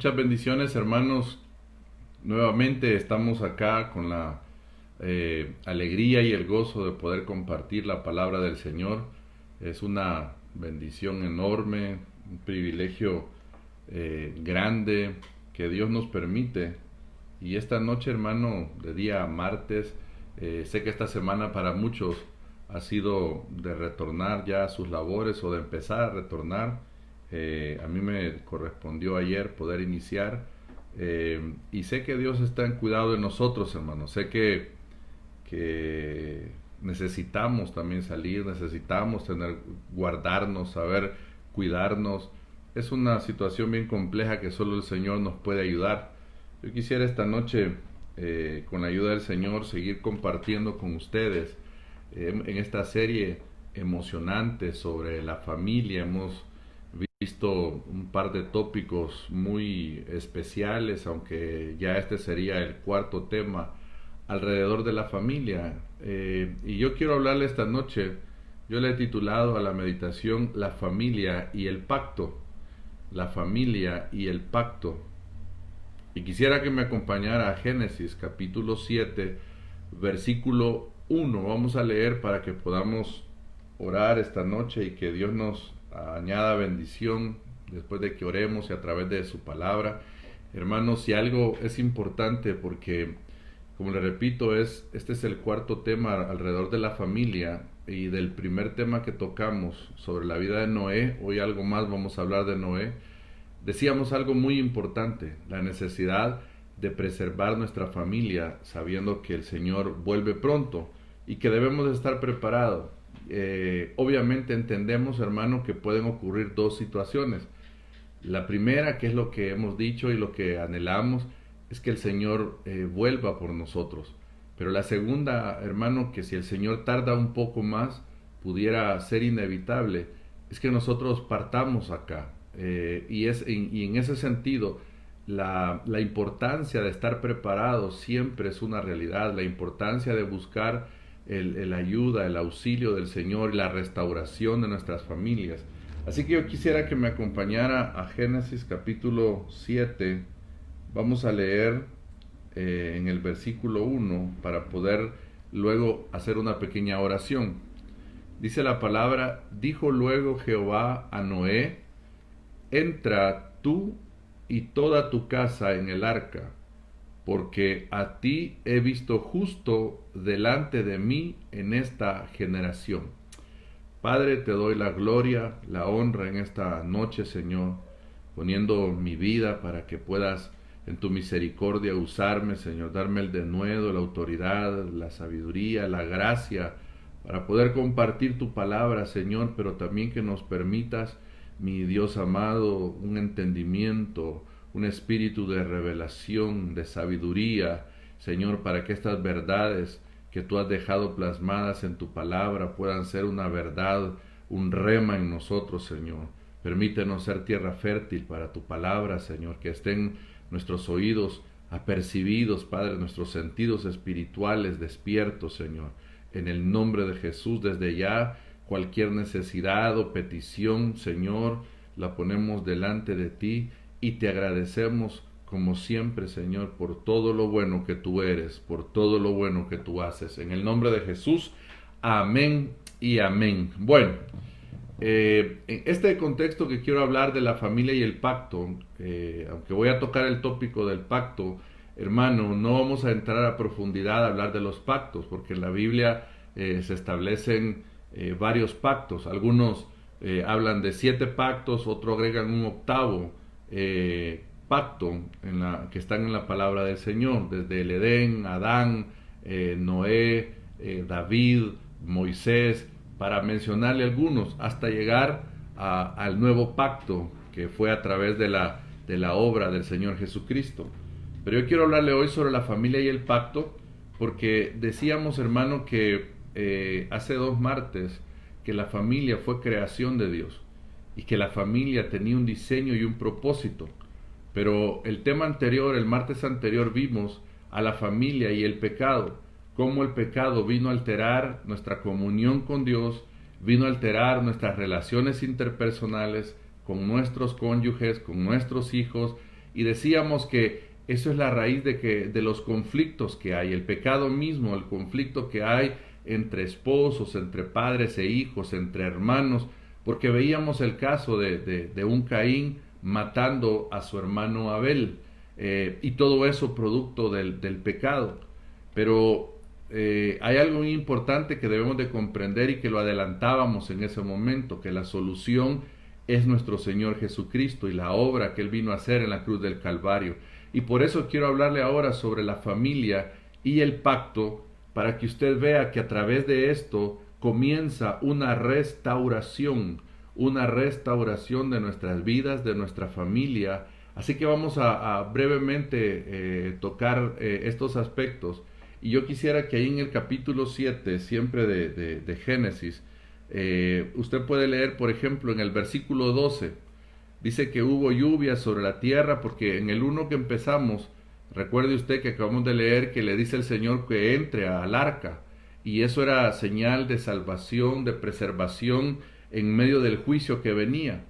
Muchas bendiciones, hermanos. Nuevamente estamos acá con la alegría y el gozo de poder compartir la palabra del Señor. Es una bendición enorme, un privilegio grande que Dios nos permite. Y esta noche, hermano, de día martes, sé que esta semana para muchos ha sido de retornar ya a sus labores o de empezar a retornar. A mí me correspondió ayer poder iniciar, y sé que Dios está en cuidado de nosotros, hermano. Sé que necesitamos también salir, necesitamos tener, guardarnos, saber cuidarnos. Es una situación bien compleja que solo el Señor nos puede ayudar. Yo quisiera esta noche, con la ayuda del Señor, seguir compartiendo con ustedes en esta serie emocionante sobre la familia. Hemos visto un par de tópicos muy especiales, aunque ya este sería el cuarto tema alrededor de la familia. Y yo quiero hablarle esta noche, yo le he titulado a la meditación La familia y el pacto. La familia y el pacto. Y quisiera que me acompañara a Génesis capítulo 7, versículo 1. Vamos a leer para que podamos orar esta noche y que Dios nos añada bendición después de que oremos y a través de su palabra. Hermanos, si algo es importante, porque como le repito, este es el cuarto tema alrededor de la familia, y del primer tema que tocamos sobre la vida de Noé, hoy algo más vamos a hablar de Noé. Decíamos algo muy importante, la necesidad de preservar nuestra familia sabiendo que el Señor vuelve pronto y que debemos de estar preparados. Obviamente entendemos, hermano, que pueden ocurrir dos situaciones. La primera, que es lo que hemos dicho y lo que anhelamos, es que el Señor vuelva por nosotros. Pero la segunda, hermano, que si el Señor tarda un poco más, pudiera ser inevitable, es que nosotros partamos acá. Y en ese sentido, la importancia de estar preparados siempre es una realidad. La importancia de buscar el ayuda, el auxilio del Señor y la restauración de nuestras familias. Así que yo quisiera que me acompañara a Génesis capítulo 7. Vamos a leer en el versículo 1 para poder luego hacer una pequeña oración. Dice la palabra: dijo luego Jehová a Noé: entra tú y toda tu casa en el arca, porque a ti he visto justo delante de mí en esta generación. Padre, te doy la gloria, la honra en esta noche, Señor, poniendo mi vida para que puedas en tu misericordia usarme, Señor, darme el denuedo, la autoridad, la sabiduría, la gracia, para poder compartir tu palabra, Señor, pero también que nos permitas, mi Dios amado, un entendimiento, un espíritu de revelación, de sabiduría, Señor, para que estas verdades que tú has dejado plasmadas en tu palabra puedan ser una verdad, un rema en nosotros, Señor. Permítenos ser tierra fértil para tu palabra, Señor, que estén nuestros oídos apercibidos, Padre, nuestros sentidos espirituales despiertos, Señor. En el nombre de Jesús, desde ya, cualquier necesidad o petición, Señor, la ponemos delante de ti y te agradecemos como siempre, Señor, por todo lo bueno que tú eres, por todo lo bueno que tú haces. En el nombre de Jesús, amén y amén. Bueno, en este contexto que quiero hablar de la familia y el pacto, aunque voy a tocar el tópico del pacto, hermano, no vamos a entrar a profundidad a hablar de los pactos, porque en la Biblia se establecen varios pactos. Algunos hablan de 7 pactos, otros agregan un octavo pacto que están en la palabra del Señor, desde el Edén, Adán, Noé, David, Moisés, para mencionarle algunos, hasta llegar al nuevo pacto que fue a través de la obra del Señor Jesucristo. Pero yo quiero hablarle hoy sobre la familia y el pacto, porque decíamos, hermano, que hace 2 martes que la familia fue creación de Dios y que la familia tenía un diseño y un propósito. Pero el tema anterior, el martes anterior, vimos a la familia y el pecado, cómo el pecado vino a alterar nuestra comunión con Dios, vino a alterar nuestras relaciones interpersonales con nuestros cónyuges, con nuestros hijos, Y decíamos que eso es la raíz de los conflictos que hay, el pecado mismo, el conflicto que hay entre esposos, entre padres e hijos, entre hermanos, porque veíamos el caso de un Caín matando a su hermano Abel, y todo eso producto del pecado. Pero hay algo muy importante que debemos de comprender y que lo adelantábamos en ese momento, que la solución es nuestro Señor Jesucristo y la obra que Él vino a hacer en la cruz del Calvario. Y por eso quiero hablarle ahora sobre la familia y el pacto, para que usted vea que a través de esto comienza una restauración de nuestras vidas, de nuestra familia. Así que vamos a brevemente tocar estos aspectos. Y yo quisiera que ahí en el capítulo 7, siempre de Génesis, usted puede leer, por ejemplo, en el versículo 12, dice que hubo lluvia sobre la tierra, porque en el 1 que empezamos, recuerde usted que acabamos de leer que le dice el Señor que entre al arca, y eso era señal de salvación, de preservación en medio del juicio que venía.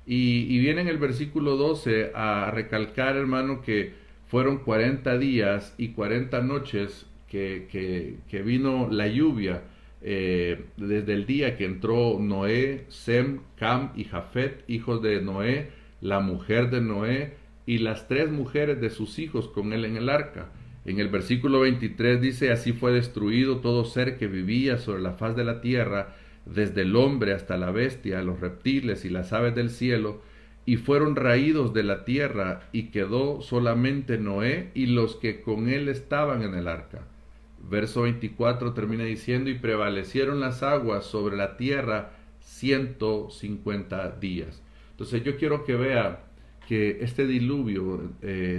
Y viene en el versículo 12 a recalcar, hermano, que fueron 40 días y 40 noches que vino la lluvia, desde el día que entró Noé, Sem, Cam y Jafet, hijos de Noé, la mujer de Noé y las 3 mujeres de sus hijos con él en el arca. En el versículo 23 dice: así fue destruido todo ser que vivía sobre la faz de la tierra, desde el hombre hasta la bestia, los reptiles y las aves del cielo, y fueron raídos de la tierra, y quedó solamente Noé y los que con él estaban en el arca. Verso 24 termina diciendo: y prevalecieron las aguas sobre la tierra 150 días. Entonces yo quiero que vea que este diluvio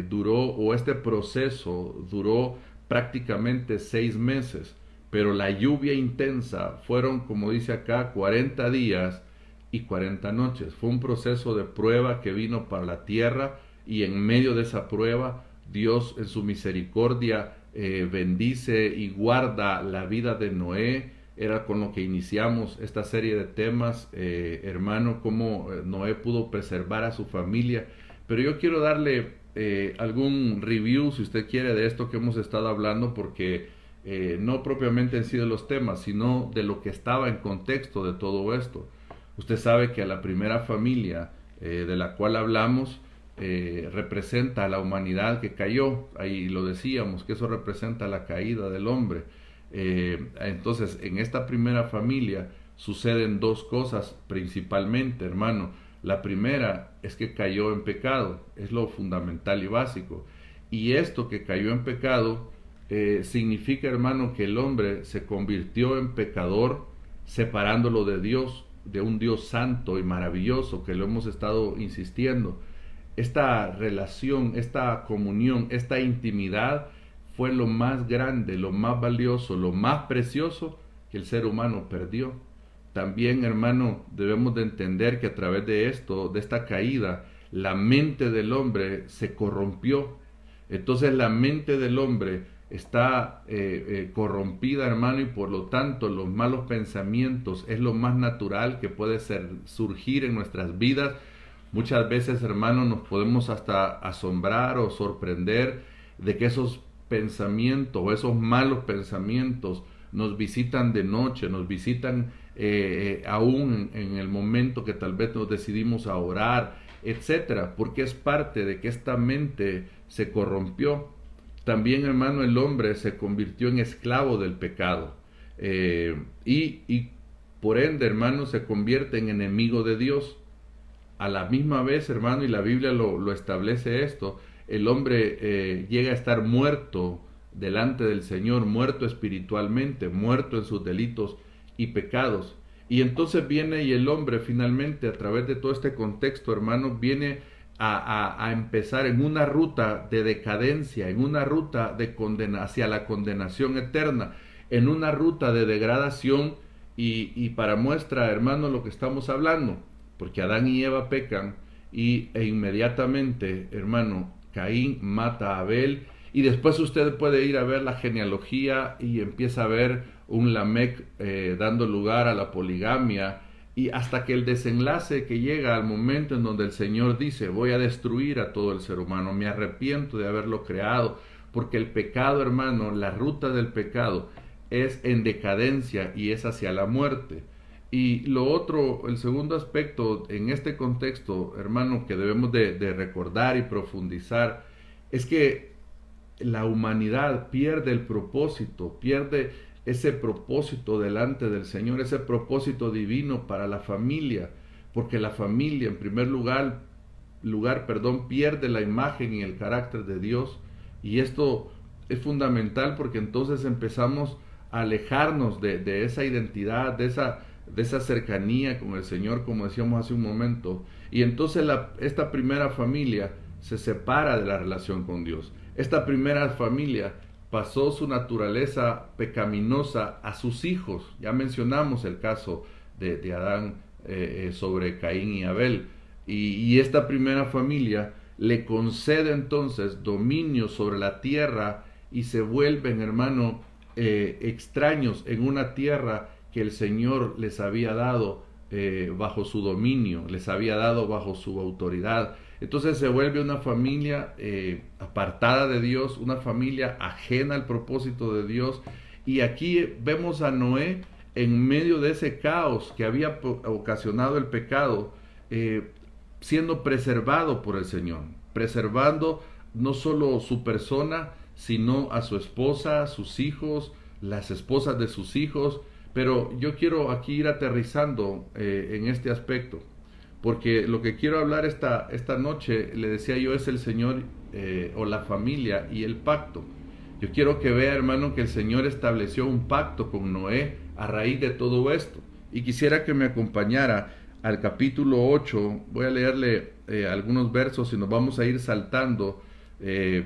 duró, o este proceso duró prácticamente 6 meses, pero la lluvia intensa fueron, como dice acá, 40 días y 40 noches. Fue un proceso de prueba que vino para la tierra, y en medio de esa prueba Dios en su misericordia bendice y guarda la vida de Noé. Era con lo que iniciamos esta serie de temas, hermano, cómo Noé pudo preservar a su familia. Pero yo quiero darle algún review, si usted quiere, de esto que hemos estado hablando, porque no propiamente han sido los temas, sino de lo que estaba en contexto de todo esto. Usted sabe que a la primera familia de la cual hablamos representa a la humanidad que cayó. Ahí lo decíamos, que eso representa la caída del hombre. Entonces, en esta primera familia suceden 2 cosas principalmente, hermano. La primera es que cayó en pecado, es lo fundamental y básico. Y esto que cayó en pecado significa, hermano, que el hombre se convirtió en pecador, separándolo de Dios, de un Dios santo y maravilloso, que lo hemos estado insistiendo. Esta relación, esta comunión, esta intimidad fue lo más grande, lo más valioso, lo más precioso que el ser humano perdió. También, hermano, debemos de entender que a través de esto, de esta caída, la mente del hombre se corrompió. Entonces la mente del hombre está corrompida, hermano, y por lo tanto los malos pensamientos es lo más natural que puede surgir en nuestras vidas. Muchas veces, hermano, nos podemos hasta asombrar o sorprender de que esos pensamientos o esos malos pensamientos nos visitan de noche, nos visitan aún en el momento que tal vez nos decidimos a orar, etcétera, porque es parte de que esta mente se corrompió. También, hermano, el hombre se convirtió en esclavo del pecado, y por ende, hermano, se convierte en enemigo de Dios. A la misma vez, hermano, y la Biblia lo establece esto, el hombre llega a estar muerto delante del Señor, muerto espiritualmente, muerto en sus delitos y pecados. Y entonces viene y el hombre finalmente, a través de todo este contexto, hermano, viene a empezar en una ruta de decadencia, en una ruta de hacia la condenación eterna, en una ruta de degradación. Y para muestra, hermano, lo que estamos hablando, porque Adán y Eva pecan e inmediatamente, hermano, Caín mata a Abel, y después usted puede ir a ver la genealogía y empieza a ver un Lamec dando lugar a la poligamia, y hasta que el desenlace que llega al momento en donde el Señor dice, voy a destruir a todo el ser humano, me arrepiento de haberlo creado, porque el pecado, hermano, la ruta del pecado es en decadencia y es hacia la muerte. Y lo otro, el segundo aspecto en este contexto, hermano, que debemos de recordar y profundizar, es que la humanidad pierde el propósito, pierde ese propósito delante del Señor, ese propósito divino para la familia, porque la familia en primer lugar, pierde la imagen y el carácter de Dios, y esto es fundamental porque entonces empezamos a alejarnos de esa identidad, de esa cercanía con el Señor, como decíamos hace un momento, y entonces esta primera familia se separa de la relación con Dios. Esta primera familia pasó su naturaleza pecaminosa a sus hijos. Ya mencionamos el caso de Adán sobre Caín y Abel. Y esta primera familia le concede entonces dominio sobre la tierra y se vuelven, hermano, extraños en una tierra que el Señor les había dado bajo su dominio, les había dado bajo su autoridad. Entonces se vuelve una familia apartada de Dios, una familia ajena al propósito de Dios. Y aquí vemos a Noé en medio de ese caos que había ocasionado el pecado, siendo preservado por el Señor, preservando no solo su persona, sino a su esposa, a sus hijos, las esposas de sus hijos. Pero yo quiero aquí ir aterrizando en este aspecto, porque lo que quiero hablar esta noche, le decía yo, es el Señor o la familia y el pacto. Yo quiero que vea, hermano, que el Señor estableció un pacto con Noé a raíz de todo esto. Y quisiera que me acompañara al capítulo 8, voy a leerle algunos versos y nos vamos a ir saltando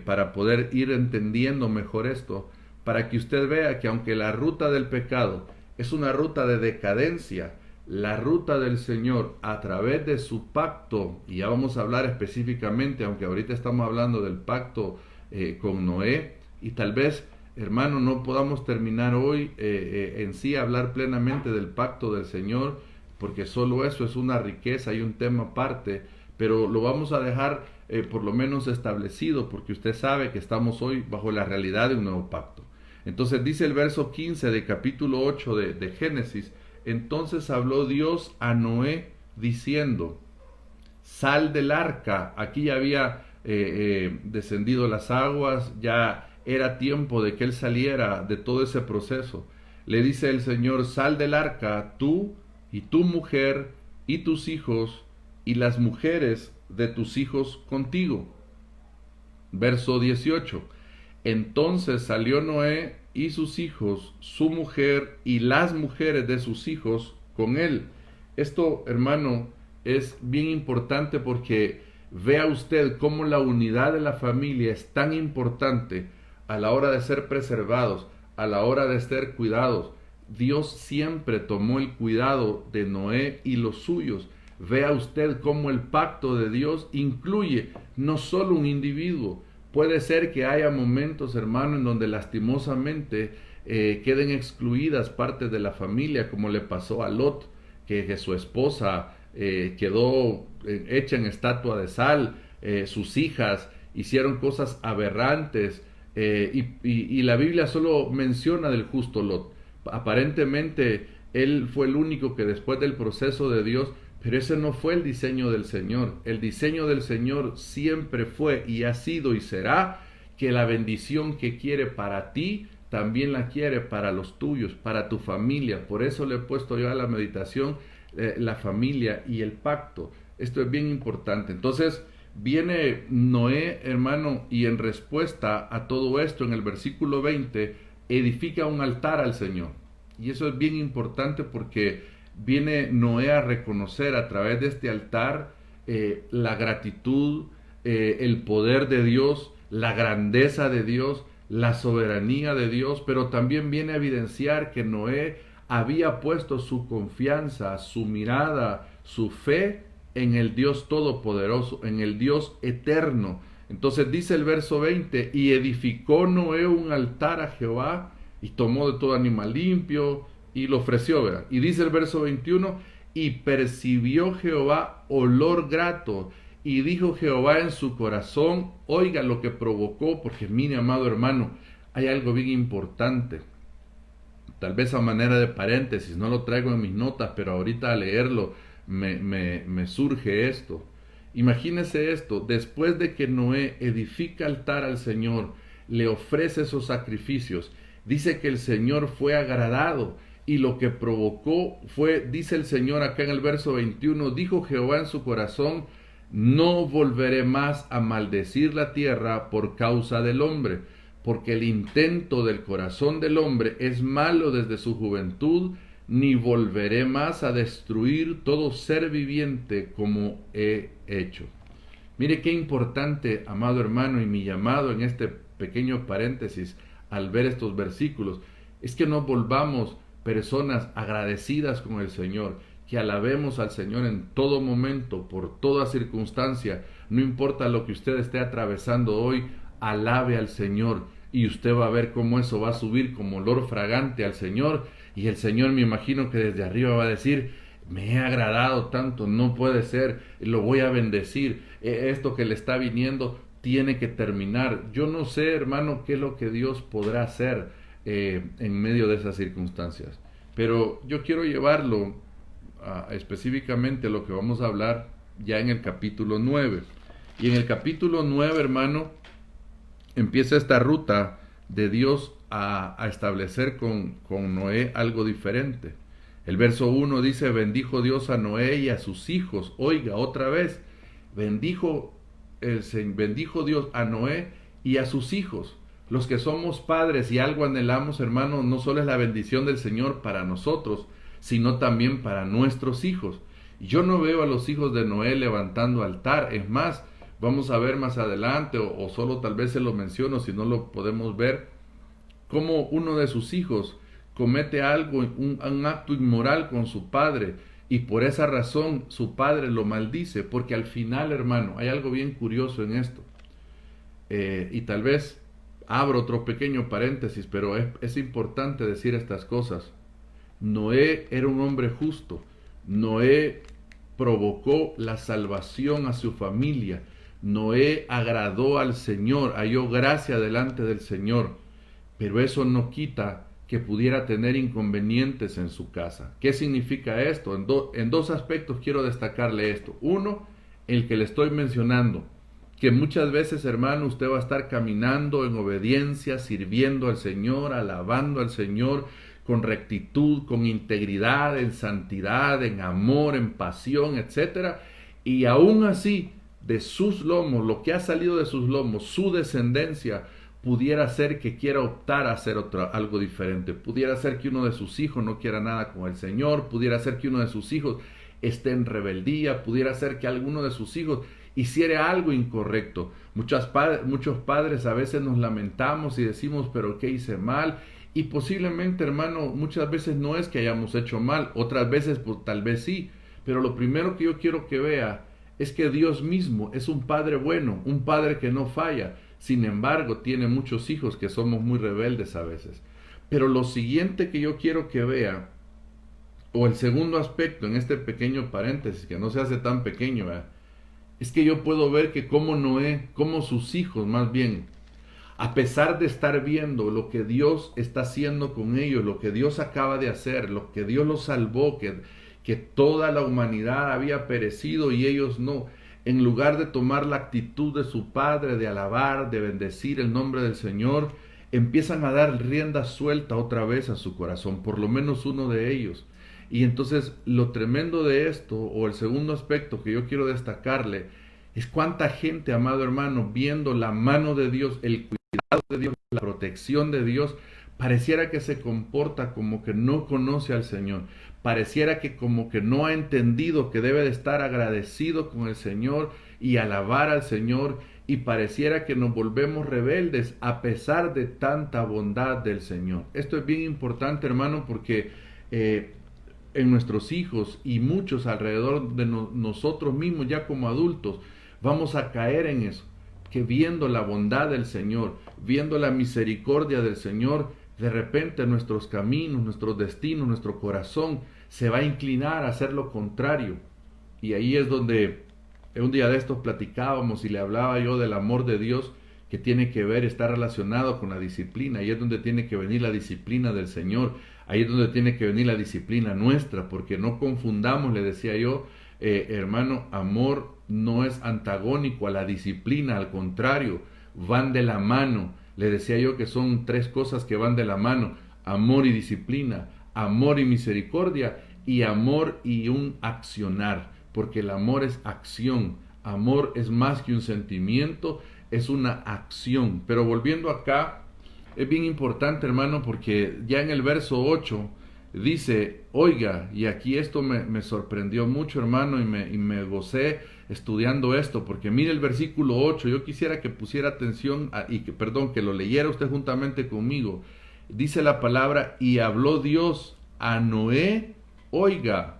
para poder ir entendiendo mejor esto, para que usted vea que aunque la ruta del pecado es una ruta de decadencia, la ruta del Señor a través de su pacto, y ya vamos a hablar específicamente, aunque ahorita estamos hablando del pacto con Noé, y tal vez, hermano, no podamos terminar hoy en sí hablar plenamente del pacto del Señor, porque solo eso es una riqueza y un tema aparte, pero lo vamos a dejar por lo menos establecido, porque usted sabe que estamos hoy bajo la realidad de un nuevo pacto. Entonces dice el verso 15 de capítulo 8 de Génesis, entonces habló Dios a Noé diciendo, sal del arca. Aquí ya había descendido las aguas, ya era tiempo de que él saliera de todo ese proceso. Le dice el Señor, sal del arca, tú y tu mujer y tus hijos y las mujeres de tus hijos contigo. Verso 18. Entonces salió Noé y sus hijos, su mujer y las mujeres de sus hijos con él. Esto, hermano, es bien importante porque vea usted cómo la unidad de la familia es tan importante a la hora de ser preservados, a la hora de ser cuidados. Dios siempre tomó el cuidado de Noé y los suyos. Vea usted cómo el pacto de Dios incluye no solo un individuo. Puede ser que haya momentos, hermano, en donde lastimosamente queden excluidas partes de la familia, como le pasó a Lot, que su esposa quedó hecha en estatua de sal, sus hijas hicieron cosas aberrantes, y la Biblia solo menciona del justo Lot. Aparentemente él fue el único que después del proceso de Dios, pero ese no fue el diseño del Señor. El diseño del Señor siempre fue y ha sido y será que la bendición que quiere para ti, también la quiere para los tuyos, para tu familia. Por eso le he puesto yo a la meditación la familia y el pacto. Esto es bien importante. Entonces viene Noé, hermano, y en respuesta a todo esto, en el versículo 20, edifica un altar al Señor. Y eso es bien importante porque viene Noé a reconocer a través de este altar la gratitud, el poder de Dios, la grandeza de Dios, la soberanía de Dios, pero también viene a evidenciar que Noé había puesto su confianza, su mirada, su fe en el Dios Todopoderoso, en el Dios eterno. Entonces dice el verso 20, y edificó Noé un altar a Jehová, y tomó de todo animal limpio, y lo ofreció, ¿verdad? Y dice el verso 21, y percibió Jehová olor grato, y dijo Jehová en su corazón, oiga lo que provocó, porque mire, amado hermano, hay algo bien importante. Tal vez a manera de paréntesis, no lo traigo en mis notas, pero ahorita al leerlo me surge esto. Imagínese esto, después de que Noé edifica altar al Señor, le ofrece esos sacrificios, dice que el Señor fue agradado y lo que provocó fue, dice el Señor acá en el verso 21, dijo Jehová en su corazón, no volveré más a maldecir la tierra por causa del hombre, porque el intento del corazón del hombre es malo desde su juventud, ni volveré más a destruir todo ser viviente como he hecho. Mire qué importante, amado hermano, y mi llamado en este pequeño paréntesis al ver estos versículos, es que nos volvamos personas agradecidas con el Señor, que alabemos al Señor en todo momento, por toda circunstancia, no importa lo que usted esté atravesando hoy, alabe al Señor y usted va a ver cómo eso va a subir como olor fragante al Señor y el Señor me imagino que desde arriba va a decir, me he agradado tanto, no puede ser, lo voy a bendecir, esto que le está viniendo tiene que terminar. Yo no sé, hermano, qué es lo que Dios podrá hacer en medio de esas circunstancias, pero yo quiero llevarlo específicamente a lo que vamos a hablar ya en el capítulo 9. Y en el capítulo 9, hermano, empieza esta ruta de Dios a establecer con Noé algo diferente. El verso 1 dice, bendijo Dios a Noé y a sus hijos. Oiga, otra vez, bendijo Dios a Noé y a sus hijos. Los que somos padres y algo anhelamos, hermano, no solo es la bendición del Señor para nosotros, sino también para nuestros hijos. Yo no veo a los hijos de Noé levantando altar, es más, vamos a ver más adelante, o solo tal vez se lo menciono, si no lo podemos ver, cómo uno de sus hijos comete algo, un acto inmoral con su padre, y por esa razón su padre lo maldice, porque al final, hermano, hay algo bien curioso en esto, y tal vez abro otro pequeño paréntesis, pero es importante decir estas cosas. Noé era un hombre justo, Noé provocó la salvación a su familia, Noé agradó al Señor, halló gracia delante del Señor, pero eso no quita que pudiera tener inconvenientes en su casa. ¿Qué significa esto? En dos aspectos quiero destacarle esto. Uno, el que le estoy mencionando, que muchas veces, hermano, usted va a estar caminando en obediencia, sirviendo al Señor, alabando al Señor, con rectitud, con integridad, en santidad, en amor, en pasión, etcétera, y aún así, de sus lomos, lo que ha salido de sus lomos, su descendencia, pudiera ser que quiera optar a hacer algo diferente, pudiera ser que uno de sus hijos no quiera nada con el Señor, pudiera ser que uno de sus hijos esté en rebeldía, pudiera ser que alguno de sus hijos hiciera algo incorrecto. Muchos padres a veces nos lamentamos y decimos, pero ¿qué hice mal? Y posiblemente, hermano, muchas veces no es que hayamos hecho mal, otras veces pues tal vez sí, pero lo primero que yo quiero que vea es que Dios mismo es un Padre bueno, un Padre que no falla. Sin embargo, tiene muchos hijos que somos muy rebeldes a veces. Pero lo siguiente que yo quiero que vea, o el segundo aspecto en este pequeño paréntesis, que no se hace tan pequeño, es que yo puedo ver que como Noé, como sus hijos más bien, a pesar de estar viendo lo que Dios está haciendo con ellos, lo que Dios acaba de hacer, lo que Dios los salvó, que toda la humanidad había perecido y ellos no, en lugar de tomar la actitud de su padre, de alabar, de bendecir el nombre del Señor, empiezan a dar rienda suelta otra vez a su corazón, por lo menos uno de ellos. Y entonces lo tremendo de esto, o el segundo aspecto que yo quiero destacarle, es cuánta gente, amado hermano, viendo la mano de Dios, el cuidado de Dios, la protección de Dios, pareciera que se comporta como que no conoce al Señor, pareciera que como que no ha entendido que debe de estar agradecido con el Señor y alabar al Señor, y pareciera que nos volvemos rebeldes a pesar de tanta bondad del Señor. Esto es bien importante, hermano, porque en nuestros hijos y muchos alrededor de nosotros mismos ya como adultos, vamos a caer en eso, que viendo la bondad del Señor, viendo la misericordia del Señor, de repente nuestros caminos, nuestros destinos, nuestro corazón se va a inclinar a hacer lo contrario. Y ahí es donde un día de estos platicábamos y le hablaba yo del amor de Dios que tiene que ver, está relacionado con la disciplina. Ahí es donde tiene que venir la disciplina del Señor. Ahí es donde tiene que venir la disciplina nuestra, porque no confundamos, le decía yo, hermano, amor no es antagónico a la disciplina, al contrario, van de la mano. Le decía yo que son tres cosas que van de la mano: amor y disciplina, amor y misericordia, y amor y un accionar, porque el amor es acción. Amor es más que un sentimiento, es una acción. Pero volviendo acá, es bien importante, hermano, porque ya en el verso 8 dice, oiga, y aquí esto me sorprendió mucho, hermano, y me gocé estudiando esto, porque mire el versículo 8, yo quisiera que pusiera atención que lo leyera usted juntamente conmigo. Dice la palabra, y habló Dios a Noé, oiga,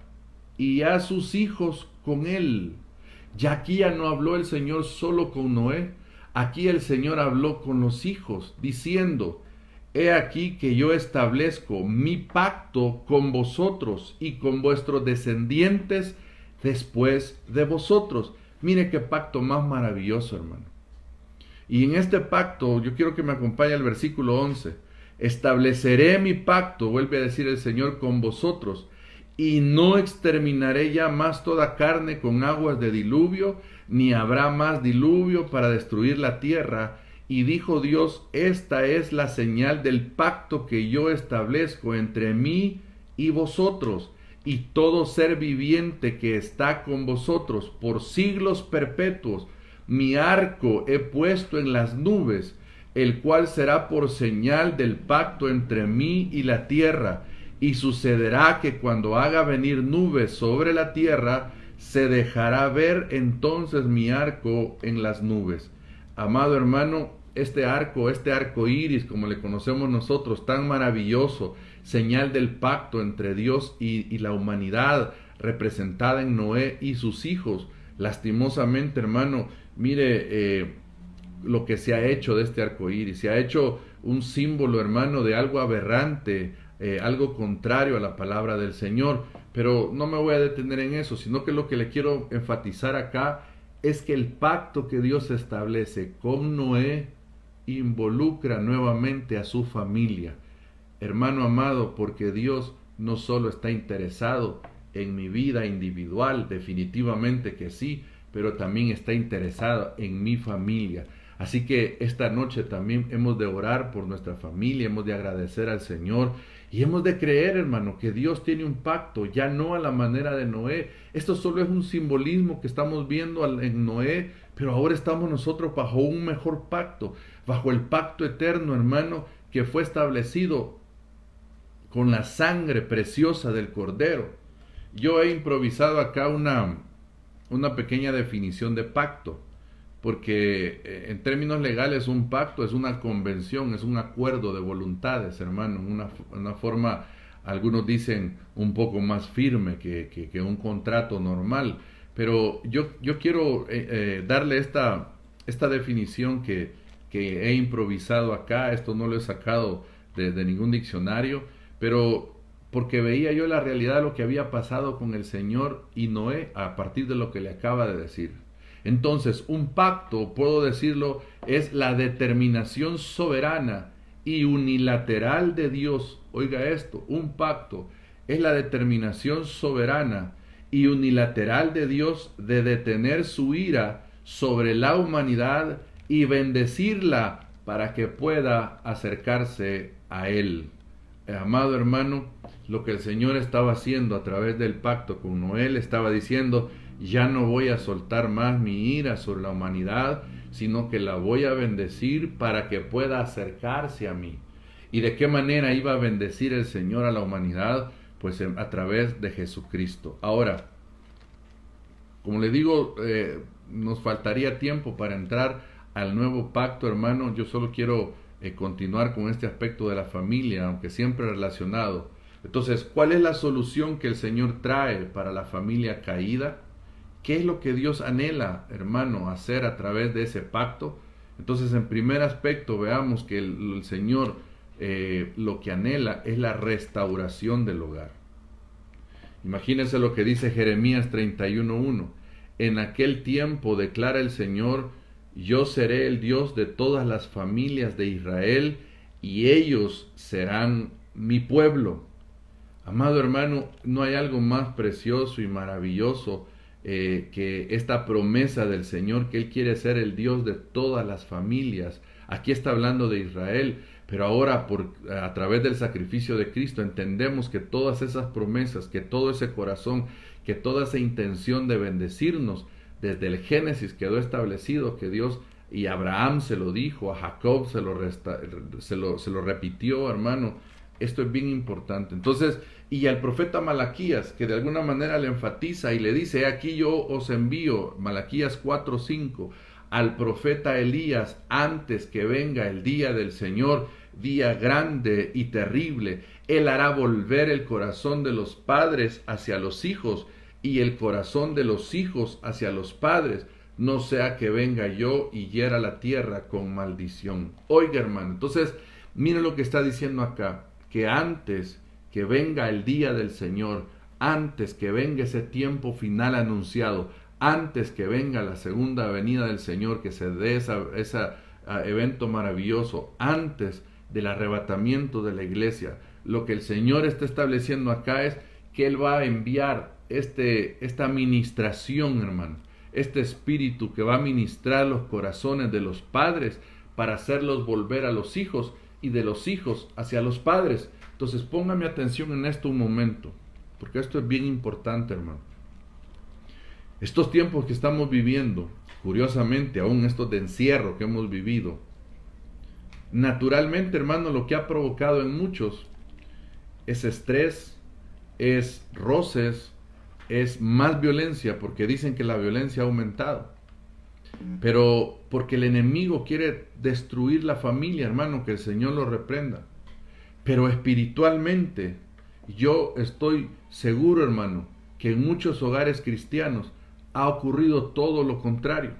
y a sus hijos con él. Ya aquí ya no habló el Señor solo con Noé, aquí el Señor habló con los hijos, diciendo, he aquí que yo establezco mi pacto con vosotros y con vuestros descendientes después de vosotros. Mire qué pacto más maravilloso, hermano. Y en este pacto, yo quiero que me acompañe el versículo 11. Estableceré mi pacto, vuelve a decir el Señor, con vosotros, y no exterminaré ya más toda carne con aguas de diluvio, ni habrá más diluvio para destruir la tierra. Y dijo Dios, esta es la señal del pacto que yo establezco entre mí y vosotros, y todo ser viviente que está con vosotros por siglos perpetuos. Mi arco he puesto en las nubes, el cual será por señal del pacto entre mí y la tierra. Y sucederá que cuando haga venir nubes sobre la tierra, se dejará ver entonces mi arco en las nubes. Amado hermano, este arco iris, como le conocemos nosotros, tan maravilloso, señal del pacto entre Dios y la humanidad, representada en Noé y sus hijos. Lastimosamente, hermano, mire lo que se ha hecho de este arco iris. Se ha hecho un símbolo, hermano, de algo aberrante, algo contrario a la palabra del Señor. Pero no me voy a detener en eso, sino que lo que le quiero enfatizar acá es que el pacto que Dios establece con Noé involucra nuevamente a su familia. Hermano amado, porque Dios no solo está interesado en mi vida individual, definitivamente que sí, pero también está interesado en mi familia. Así que esta noche también hemos de orar por nuestra familia, hemos de agradecer al Señor y hemos de creer, hermano, que Dios tiene un pacto, ya no a la manera de Noé. Esto solo es un simbolismo que estamos viendo en Noé, pero ahora estamos nosotros bajo un mejor pacto, bajo el pacto eterno, hermano, que fue establecido con la sangre preciosa del Cordero. Yo he improvisado acá una pequeña definición de pacto, porque en términos legales un pacto es una convención, es un acuerdo de voluntades, hermano, una forma, algunos dicen, un poco más firme que un contrato normal. Pero yo quiero darle esta definición que he improvisado acá. Esto no lo he sacado de ningún diccionario, pero porque veía yo la realidad de lo que había pasado con el Señor y Noé a partir de lo que le acaba de decir. Entonces, un pacto, puedo decirlo, es la determinación soberana y unilateral de Dios. Oiga esto, un pacto es la determinación soberana y unilateral de Dios de detener su ira sobre la humanidad y bendecirla para que pueda acercarse a Él. Amado hermano, lo que el Señor estaba haciendo a través del pacto con Noé, estaba diciendo, ya no voy a soltar más mi ira sobre la humanidad, sino que la voy a bendecir para que pueda acercarse a mí. ¿Y de qué manera iba a bendecir el Señor a la humanidad? Pues a través de Jesucristo. Ahora, como le digo, nos faltaría tiempo para entrar al nuevo pacto, hermano. Yo solo quiero continuar con este aspecto de la familia, aunque siempre relacionado. Entonces, ¿cuál es la solución que el Señor trae para la familia caída? ¿Qué es lo que Dios anhela, hermano, hacer a través de ese pacto? Entonces, en primer aspecto, veamos que el Señor lo que anhela es la restauración del hogar. Imagínense lo que dice Jeremías 31:1. En aquel tiempo, declara el Señor, yo seré el Dios de todas las familias de Israel y ellos serán mi pueblo. Amado hermano, no hay algo más precioso y maravilloso que esta promesa del Señor, que Él quiere ser el Dios de todas las familias. Aquí está hablando de Israel, pero ahora a través del sacrificio de Cristo entendemos que todas esas promesas, que todo ese corazón, que toda esa intención de bendecirnos, desde el Génesis quedó establecido que Dios, y Abraham se lo dijo, a Jacob se lo repitió, hermano. Esto es bien importante. Entonces, y al profeta Malaquías, que de alguna manera le enfatiza y le dice, aquí yo os envío, Malaquías 4:5, al profeta Elías, antes que venga el día del Señor, día grande y terrible. Él hará volver el corazón de los padres hacia los hijos y el corazón de los hijos hacia los padres, no sea que venga yo y hiera la tierra con maldición. Oiga, hermano, entonces, miren lo que está diciendo acá, que antes que venga el día del Señor, antes que venga ese tiempo final anunciado, antes que venga la segunda venida del Señor, que se dé ese evento maravilloso, antes del arrebatamiento de la iglesia, lo que el Señor está estableciendo acá es que Él va a enviar esta ministración, hermano, este espíritu que va a ministrar los corazones de los padres para hacerlos volver a los hijos y de los hijos hacia los padres. Entonces póngame atención en esto un momento, porque esto es bien importante, hermano. Estos tiempos que estamos viviendo, curiosamente, aún estos de encierro que hemos vivido, naturalmente, hermano, lo que ha provocado en muchos es estrés, es roces, es más violencia, porque dicen que la violencia ha aumentado. Pero porque el enemigo quiere destruir la familia, hermano, que el Señor lo reprenda. Pero espiritualmente, yo estoy seguro, hermano, que en muchos hogares cristianos ha ocurrido todo lo contrario.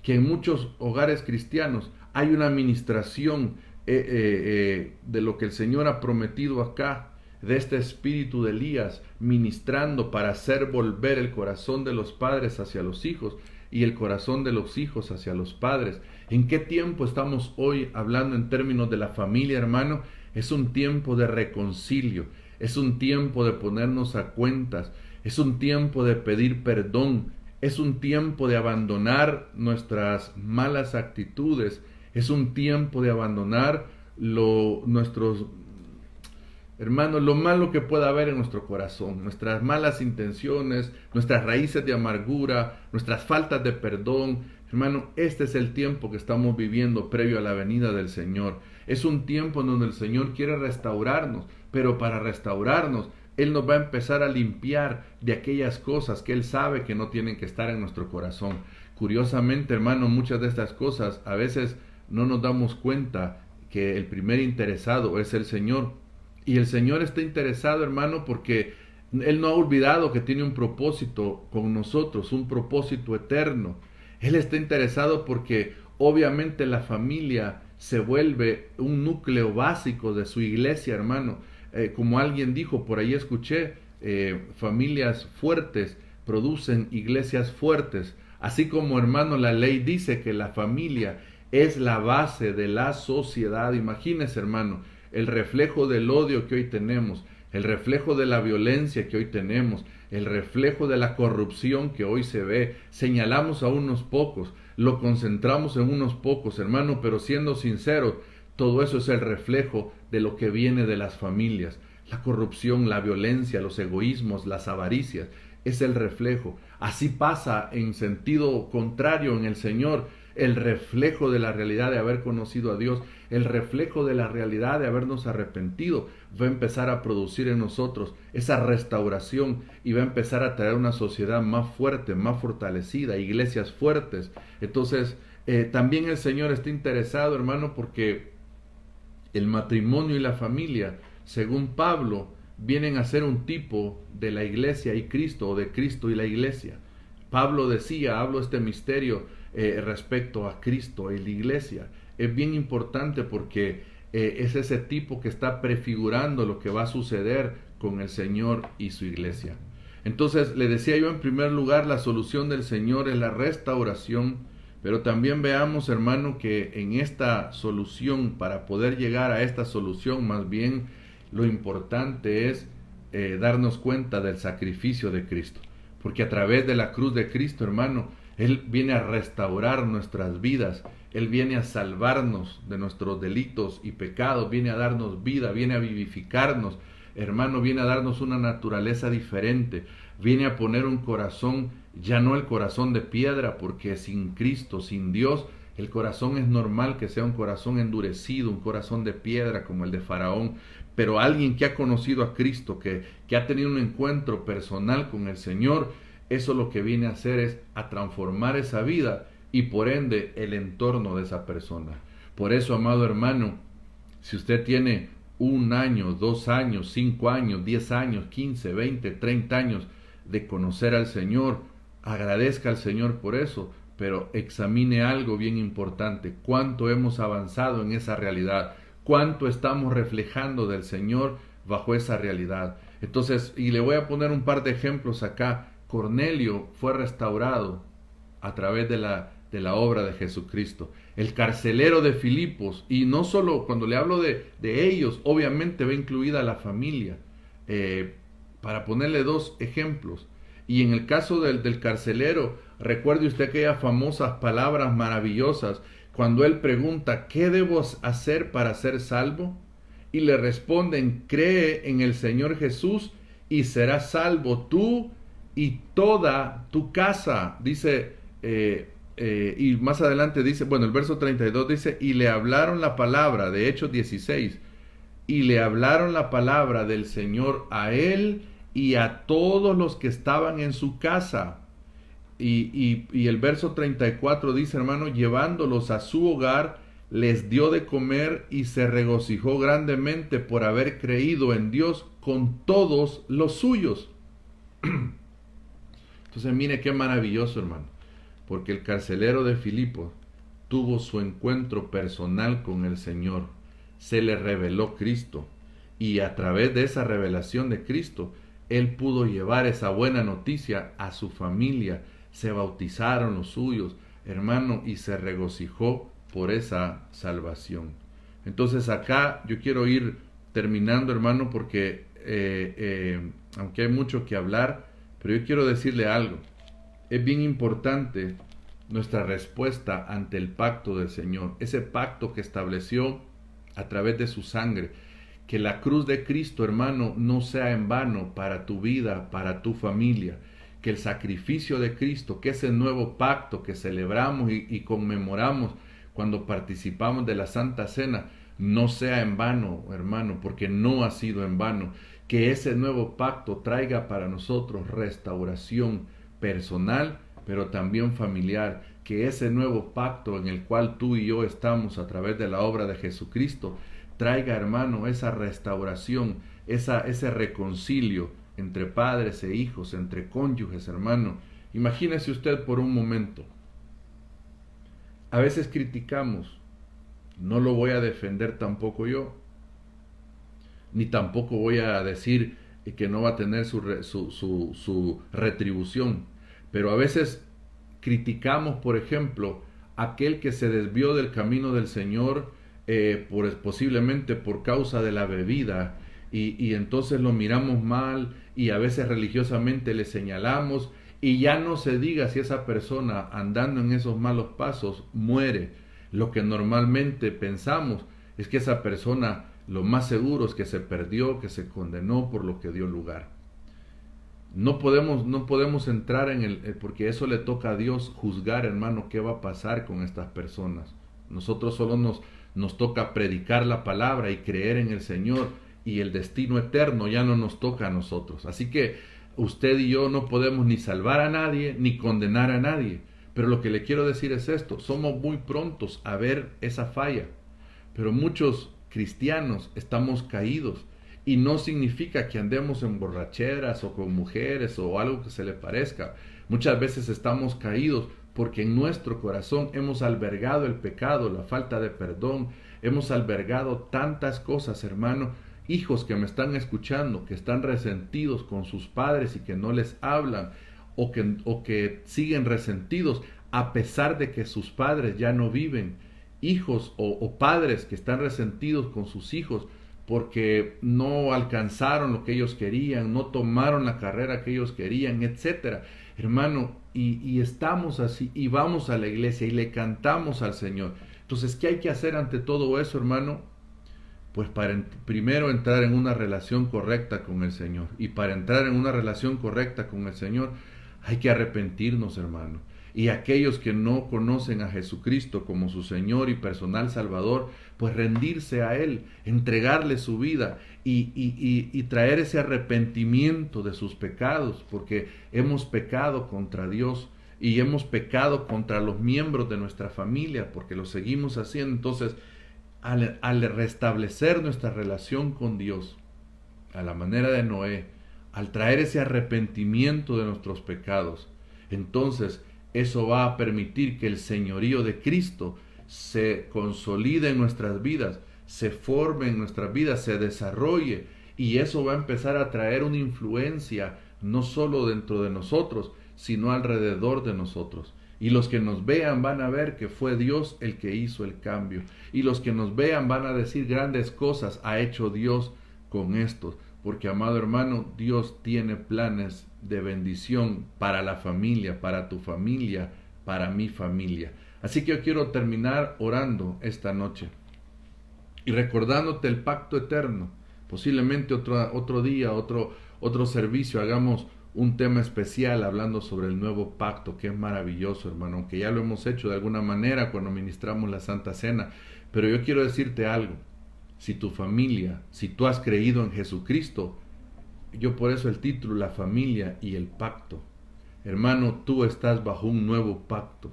Que en muchos hogares cristianos hay una administración de lo que el Señor ha prometido acá, de este espíritu de Elías, ministrando para hacer volver el corazón de los padres hacia los hijos y el corazón de los hijos hacia los padres. ¿En qué tiempo estamos hoy hablando en términos de la familia, hermano? Es un tiempo de reconcilio, es un tiempo de ponernos a cuentas, es un tiempo de pedir perdón, es un tiempo de abandonar nuestras malas actitudes, es un tiempo de abandonar nuestros hermanos, lo malo que pueda haber en nuestro corazón, nuestras malas intenciones, nuestras raíces de amargura, nuestras faltas de perdón. Hermano, este es el tiempo que estamos viviendo previo a la venida del Señor. Es un tiempo en donde el Señor quiere restaurarnos, pero para restaurarnos, Él nos va a empezar a limpiar de aquellas cosas que Él sabe que no tienen que estar en nuestro corazón. Curiosamente, hermano, muchas de estas cosas a veces no nos damos cuenta que el primer interesado es el Señor. Y el Señor está interesado, hermano, porque Él no ha olvidado que tiene un propósito con nosotros, un propósito eterno. Él está interesado porque obviamente la familia se vuelve un núcleo básico de su iglesia, hermano. Como alguien dijo, por ahí escuché, familias fuertes producen iglesias fuertes. Así como, hermano, la ley dice que la familia es la base de la sociedad. Imagínese, hermano, el reflejo del odio que hoy tenemos, el reflejo de la violencia que hoy tenemos, el reflejo de la corrupción que hoy se ve. Señalamos a unos pocos, lo concentramos en unos pocos, hermano, pero siendo sinceros, todo eso es el reflejo de lo que viene de las familias. La corrupción, la violencia, los egoísmos, las avaricias, es el reflejo. Así pasa en sentido contrario en el Señor. El reflejo de la realidad de haber conocido a Dios, el reflejo de la realidad de habernos arrepentido, va a empezar a producir en nosotros esa restauración y va a empezar a traer una sociedad más fuerte, más fortalecida, iglesias fuertes. Entonces, también el Señor está interesado, hermano, porque el matrimonio y la familia, según Pablo, vienen a ser un tipo de la iglesia y Cristo, o de Cristo y la iglesia. Pablo decía, hablo este misterio respecto a Cristo y la iglesia. Es bien importante porque es ese tipo que está prefigurando lo que va a suceder con el Señor y su iglesia. Entonces, le decía yo en primer lugar, la solución del Señor es la restauración, pero también veamos, hermano, que en esta solución, para poder llegar a esta solución, más bien lo importante es darnos cuenta del sacrificio de Cristo. Porque a través de la cruz de Cristo, hermano, Él viene a restaurar nuestras vidas. Él viene a salvarnos de nuestros delitos y pecados, viene a darnos vida, viene a vivificarnos. Hermano, viene a darnos una naturaleza diferente, viene a poner un corazón, ya no el corazón de piedra, porque sin Cristo, sin Dios, el corazón es normal que sea un corazón endurecido, un corazón de piedra como el de Faraón, pero alguien que ha conocido a Cristo, que ha tenido un encuentro personal con el Señor, eso lo que viene a hacer es a transformar esa vida y por ende el entorno de esa persona. Por eso, amado hermano, si usted tiene 1 año, 2 años, 5 años, 10 años, 15, 20, 30 años de conocer al Señor, agradezca al Señor por eso, pero examine algo bien importante: cuánto hemos avanzado en esa realidad, cuánto estamos reflejando del Señor bajo esa realidad. Entonces, y le voy a poner un par de ejemplos acá. Cornelio fue restaurado a través de la obra de Jesucristo. El carcelero de Filipos, y no solo cuando le hablo de ellos, obviamente va incluida la familia, para ponerle 2 ejemplos. Y en el caso del carcelero, recuerde usted aquellas famosas palabras maravillosas, cuando él pregunta: ¿qué debo hacer para ser salvo? Y le responden: cree en el Señor Jesús y serás salvo tú y toda tu casa. Dice, y más adelante dice, bueno, el verso 32 dice: y le hablaron la palabra, de Hechos 16, y le hablaron la palabra del Señor a él y a todos los que estaban en su casa. Y el verso 34 dice, hermano: llevándolos a su hogar, les dio de comer y se regocijó grandemente por haber creído en Dios con todos los suyos. Entonces, mire qué maravilloso, hermano, porque el carcelero de Filipos tuvo su encuentro personal con el Señor, se le reveló Cristo, y a través de esa revelación de Cristo, él pudo llevar esa buena noticia a su familia. Se bautizaron los suyos, hermano, y se regocijó por esa salvación. Entonces acá yo quiero ir terminando, hermano, porque aunque hay mucho que hablar, pero yo quiero decirle algo. Es bien importante nuestra respuesta ante el pacto del Señor, ese pacto que estableció a través de su sangre. Que la cruz de Cristo, hermano, no sea en vano para tu vida, para tu familia. Que el sacrificio de Cristo, que ese nuevo pacto que celebramos y conmemoramos cuando participamos de la Santa Cena, no sea en vano, hermano, porque no ha sido en vano. Que ese nuevo pacto traiga para nosotros restauración personal, pero también familiar. Que ese nuevo pacto en el cual tú y yo estamos a través de la obra de Jesucristo traiga, hermano, esa restauración, ese reconcilio entre padres e hijos, entre cónyuges, hermano. Imagínese usted por un momento. A veces criticamos, no lo voy a defender tampoco yo, ni tampoco voy a decir que no va a tener su retribución, pero a veces criticamos, por ejemplo, aquel que se desvió del camino del Señor, posiblemente por causa de la bebida, y entonces lo miramos mal y a veces religiosamente le señalamos, y ya no se diga si esa persona andando en esos malos pasos muere. Lo que normalmente pensamos es que esa persona lo más seguro es que se perdió, que se condenó por lo que dio lugar. No podemos entrar porque eso le toca a Dios juzgar, hermano, qué va a pasar con estas personas. Nosotros solo nos toca predicar la palabra y creer en el Señor, y el destino eterno ya no nos toca a nosotros. Así que usted y yo no podemos ni salvar a nadie ni condenar a nadie. Pero lo que le quiero decir es esto: somos muy prontos a ver esa falla, pero muchos cristianos estamos caídos, y no significa que andemos en borracheras o con mujeres o algo que se le parezca. Muchas veces estamos caídos porque en nuestro corazón hemos albergado el pecado, la falta de perdón, hemos albergado tantas cosas, hermano, hijos que me están escuchando, que están resentidos con sus padres y que no les hablan, o que siguen resentidos a pesar de que sus padres ya no viven, hijos o padres que están resentidos con sus hijos porque no alcanzaron lo que ellos querían, no tomaron la carrera que ellos querían, etcétera. Hermano, y estamos así, y vamos a la iglesia y le cantamos al Señor. Entonces, ¿qué hay que hacer ante todo eso, hermano? Pues para primero entrar en una relación correcta con el Señor. Y para entrar en una relación correcta con el Señor, hay que arrepentirnos, hermano. Y aquellos que no conocen a Jesucristo como su Señor y personal Salvador, pues rendirse a Él, entregarle su vida y traer ese arrepentimiento de sus pecados, porque hemos pecado contra Dios y hemos pecado contra los miembros de nuestra familia, porque lo seguimos haciendo. Entonces, al restablecer nuestra relación con Dios, a la manera de Noé, al traer ese arrepentimiento de nuestros pecados, entonces eso va a permitir que el señorío de Cristo se consolide en nuestras vidas, se forme en nuestras vidas, se desarrolle, y eso va a empezar a traer una influencia no solo dentro de nosotros, sino alrededor de nosotros. Y los que nos vean van a ver que fue Dios el que hizo el cambio. Y los que nos vean van a decir grandes cosas ha hecho Dios con estos. Porque, amado hermano, Dios tiene planes de bendición para la familia, para tu familia, para mi familia. Así que yo quiero terminar orando esta noche y recordándote el pacto eterno. Posiblemente otro día, otro servicio, hagamos un tema especial hablando sobre el nuevo pacto, que es maravilloso, hermano, aunque ya lo hemos hecho de alguna manera cuando ministramos la Santa Cena. Pero yo quiero decirte algo: si tu familia, si tú has creído en Jesucristo, yo por eso el título, la familia y el pacto. Hermano, tú estás bajo un nuevo pacto.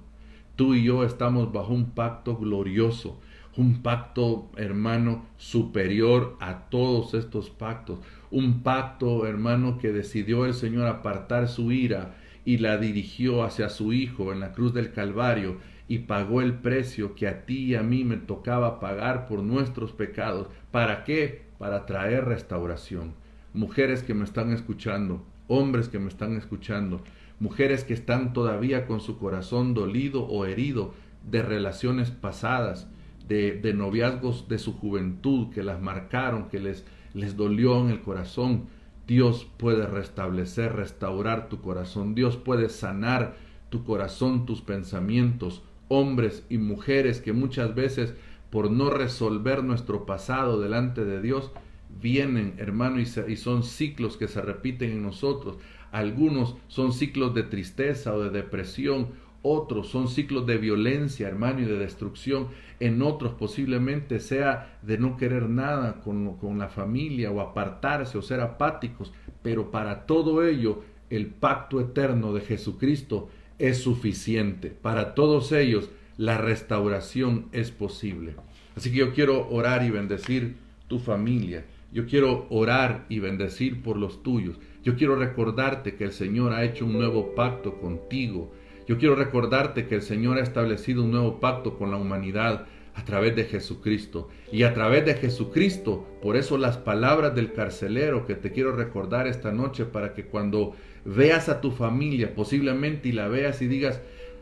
Tú y yo estamos bajo un pacto glorioso, un pacto, hermano, superior a todos estos pactos. Un pacto, hermano, que decidió el Señor apartar su ira y la dirigió hacia su Hijo en la cruz del Calvario, y pagó el precio que a ti y a mí me tocaba pagar por nuestros pecados. ¿Para qué? Para traer restauración. Mujeres que me están escuchando, hombres que me están escuchando, mujeres que están todavía con su corazón dolido o herido de relaciones pasadas, de noviazgos de su juventud que las marcaron, que les dolió en el corazón. Dios puede restablecer, restaurar tu corazón. Dios puede sanar tu corazón, tus pensamientos. Hombres y mujeres que muchas veces, por no resolver nuestro pasado delante de Dios, vienen, hermano, y son ciclos que se repiten en nosotros. Algunos son ciclos de tristeza o de depresión, otros son ciclos de violencia, hermano, y de destrucción. En otros posiblemente sea de no querer nada con la familia, o apartarse, o ser apáticos. Pero para todo ello, el pacto eterno de Jesucristo es suficiente. Para todos ellos, la restauración es posible. Así que yo quiero orar y bendecir tu familia. Yo quiero orar y bendecir por los tuyos. Yo quiero recordarte que el Señor ha hecho un nuevo pacto contigo. Yo quiero recordarte que el Señor ha establecido un nuevo pacto con la humanidad a través de Jesucristo. Y a través de Jesucristo, por eso las palabras del carcelero que te quiero recordar esta noche, para que cuando veas a tu familia posiblemente y la veas y digas: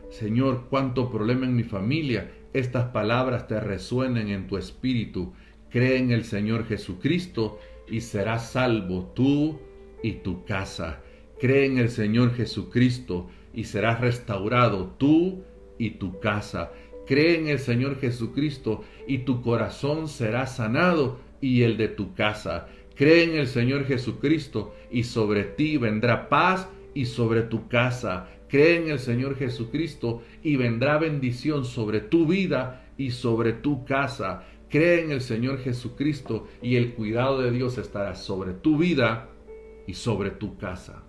Señor, cuánto problema en mi familia, estas palabras te resuenen en tu espíritu. Cree en el Señor Jesucristo y serás salvo tú y tu casa. Cree en el Señor Jesucristo y serás restaurado tú y tu casa. Cree en el Señor Jesucristo y tu corazón será sanado y el de tu casa. Cree en el Señor Jesucristo y sobre ti vendrá paz y sobre tu casa. Cree en el Señor Jesucristo y vendrá bendición sobre tu vida y sobre tu casa. Cree en el Señor Jesucristo y el cuidado de Dios estará sobre tu vida y sobre tu casa.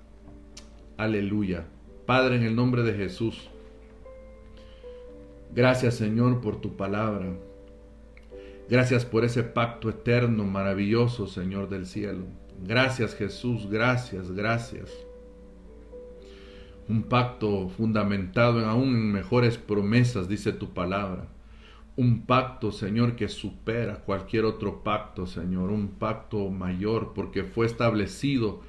Aleluya. Padre, en el nombre de Jesús, gracias, Señor, por tu palabra. Gracias por ese pacto eterno, maravilloso, Señor del cielo. Gracias, Jesús, gracias, gracias. Un pacto fundamentado aún en mejores promesas, dice tu palabra. un pacto, Señor, que supera cualquier otro pacto, Señor, un pacto mayor, porque fue establecido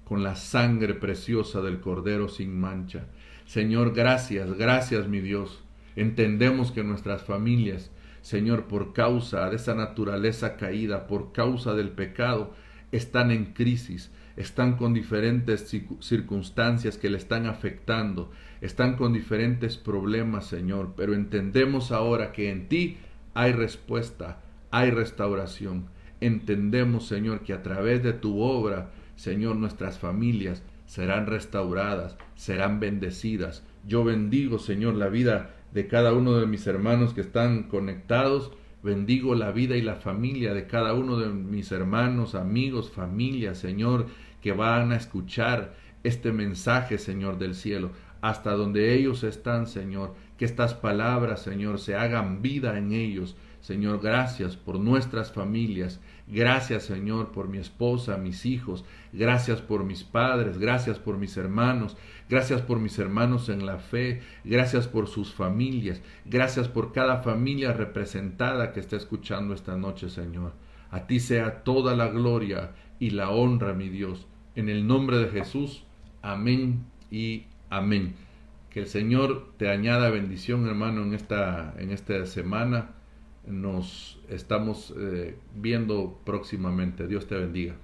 con la sangre preciosa del Cordero sin mancha. Señor, gracias, gracias, mi Dios. Entendemos que nuestras familias, Señor, por causa de esa naturaleza caída, por causa del pecado, están en crisis, están con diferentes circunstancias que le están afectando, están con diferentes problemas, Señor, pero entendemos ahora que en ti hay respuesta, hay restauración. Entendemos, Señor, que a través de tu obra, Señor, nuestras familias serán restauradas, serán bendecidas. Yo bendigo, Señor, la vida de cada uno de mis hermanos que están conectados. Bendigo la vida y la familia de cada uno de mis hermanos, amigos, familia, Señor, que van a escuchar este mensaje, Señor, del cielo, hasta donde ellos están, Señor. Que estas palabras, Señor, se hagan vida en ellos. Señor, gracias por nuestras familias. Gracias, Señor, por mi esposa, mis hijos. Gracias por mis padres. Gracias por mis hermanos. Gracias por mis hermanos en la fe. Gracias por sus familias. Gracias por cada familia representada que está escuchando esta noche, Señor. A ti sea toda la gloria y la honra, mi Dios. En el nombre de Jesús. Amén y amén. Que el Señor te añada bendición, hermano, en esta semana. Nos estamos viendo próximamente. Dios te bendiga.